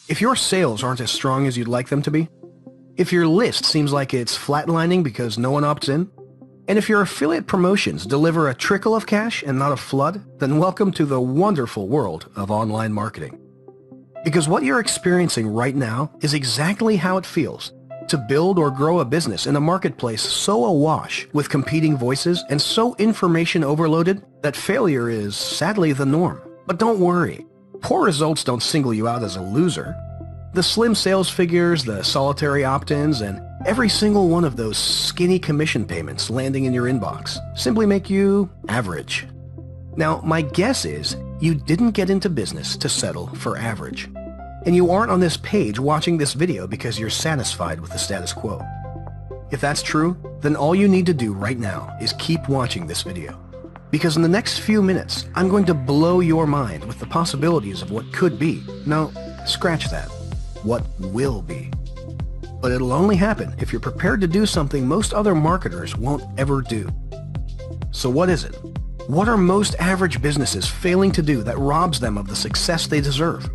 If your sales aren't as strong as you'd like them to be, if your list seems like it's flatlining because no one opts in, and if your affiliate promotions deliver a trickle of cash and not a flood, then welcome to the wonderful world of online marketing. Because what you're experiencing right now is exactly how it feels to build or grow a business in a marketplace so awash with competing voices and so information overloaded that failure is sadly the norm. But don't worry, poor results don't single you out as a loser. The slim sales figures, the solitary opt-ins, and every single one of those skinny commission payments landing in your inbox simply make you average. Now, my guess is you didn't get into business to settle for average. And you aren't on this page watching this video because you're satisfied with the status quo. If that's true, then all you need to do right now is keep watching this video. Because in the next few minutes, I'm going to blow your mind with the possibilities of what could be. No, scratch that. What will be. But it'll only happen if you're prepared to do something most other marketers won't ever do. So what is it? What are most average businesses failing to do that robs them of the success they deserve?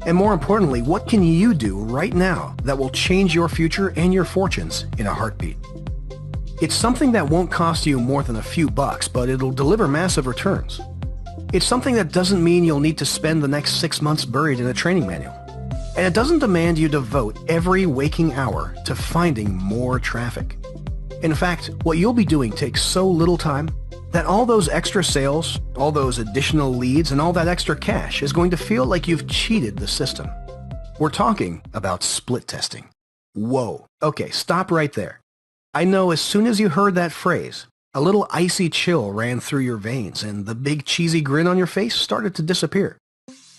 And more importantly, what can you do right now that will change your future and your fortunes in a heartbeat? It's something that won't cost you more than a few bucks, but it'll deliver massive returns. It's something that doesn't mean you'll need to spend the next 6 months buried in a training manual. And it doesn't demand you devote every waking hour to finding more traffic. In fact, what you'll be doing takes so little time that all those extra sales, all those additional leads, and all that extra cash is going to feel like you've cheated the system. We're talking about split testing. Whoa. Okay, stop right there. I know as soon as you heard that phrase, a little icy chill ran through your veins and the big cheesy grin on your face started to disappear.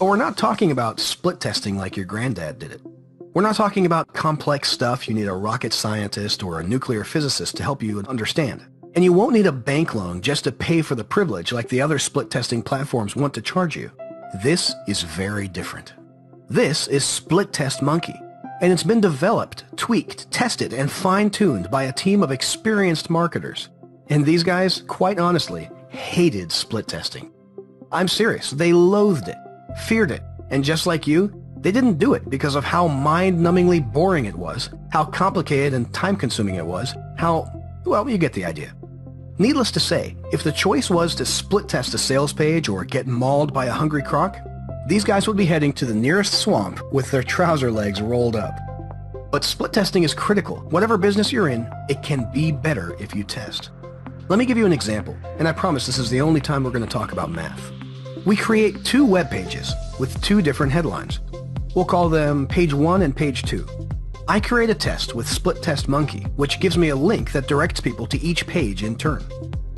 But we're not talking about split testing like your granddad did it. We're not talking about complex stuff you need a rocket scientist or a nuclear physicist to help you understand. And you won't need a bank loan just to pay for the privilege like the other split testing platforms want to charge you. This is very different. This is Split Test Monkey, and it's been developed, tweaked, tested, and fine-tuned by a team of experienced marketers. And these guys, quite honestly, hated split testing. I'm serious, they loathed it, feared it, and just like you, they didn't do it because of how mind-numbingly boring it was, how complicated and time-consuming it was, well, you get the idea. Needless to say, if the choice was to split test a sales page or get mauled by a hungry croc, these guys would be heading to the nearest swamp with their trouser legs rolled up. But split testing is critical. Whatever business you're in, it can be better if you test. Let me give you an example, and I promise this is the only time we're going to talk about math. We create 2 web pages with 2 different headlines. We'll call them page 1 and page 2. I create a test with Split Test Monkey, which gives me a link that directs people to each page in turn.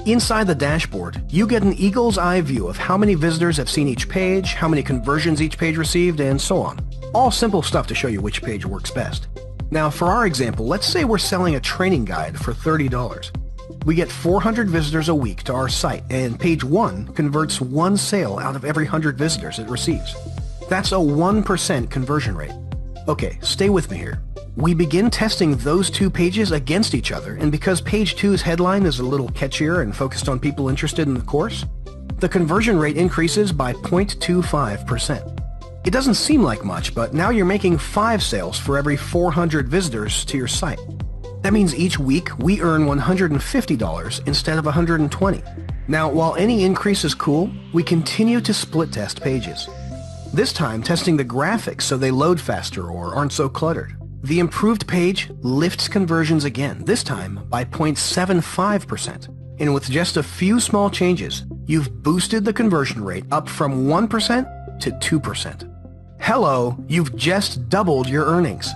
Inside the dashboard, you get an eagle's eye view of how many visitors have seen each page, how many conversions each page received, and so on. All simple stuff to show you which page works best. Now, for our example, let's say we're selling a training guide for $30. We get 400 visitors a week to our site, and page 1 converts 1 sale out of every 100 visitors it receives. That's a 1% conversion rate. Okay, stay with me here. We begin testing those 2 pages against each other, and because page 2's headline is a little catchier and focused on people interested in the course, the conversion rate increases by 0.25%. It doesn't seem like much, but now you're making 5 sales for every 400 visitors to your site. That means each week we earn $150 instead of $120. Now, while any increase is cool, we continue to split test pages. This time testing the graphics so they load faster or aren't so cluttered. The improved page lifts conversions again, this time by 0.75%. And with just a few small changes, you've boosted the conversion rate up from 1% to 2%. Hello, you've just doubled your earnings.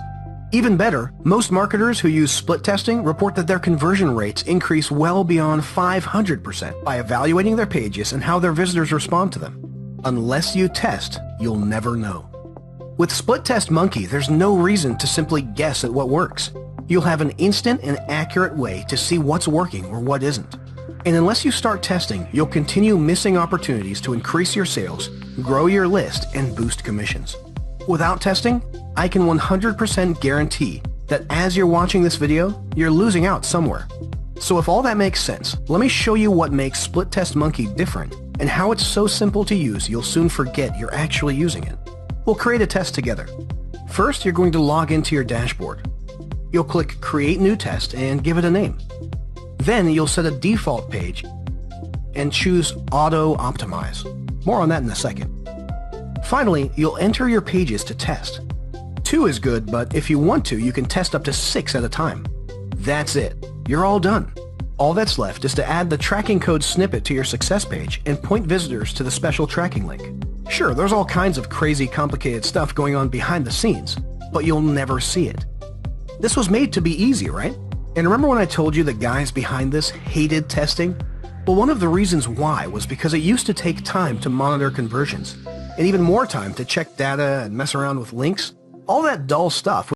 Even better, most marketers who use split testing report that their conversion rates increase well beyond 500% by evaluating their pages and how their visitors respond to them. Unless you test, you'll never know. With Split Test Monkey, there's no reason to simply guess at what works. You'll have an instant and accurate way to see what's working or what isn't. And unless you start testing, you'll continue missing opportunities to increase your sales, grow your list, and boost commissions. Without testing, I can 100% guarantee that as you're watching this video, you're losing out somewhere. So if all that makes sense, let me show you what makes Split Test Monkey different and how it's so simple to use you'll soon forget you're actually using it. We'll create a test together. First, you're going to log into your dashboard. You'll click Create New Test and give it a name. Then you'll set a default page and choose Auto Optimize. More on that in a second. Finally, you'll enter your pages to test. 2 is good, but if you want to, you can test up to 6 at a time. That's it. You're all done. All that's left is to add the tracking code snippet to your success page and point visitors to the special tracking link. Sure, there's all kinds of crazy, complicated stuff going on behind the scenes, but you'll never see it. This was made to be easy, right? And remember when I told you the guys behind this hated testing? Well, one of the reasons why was because it used to take time to monitor conversions, and even more time to check data and mess around with links. All that dull stuff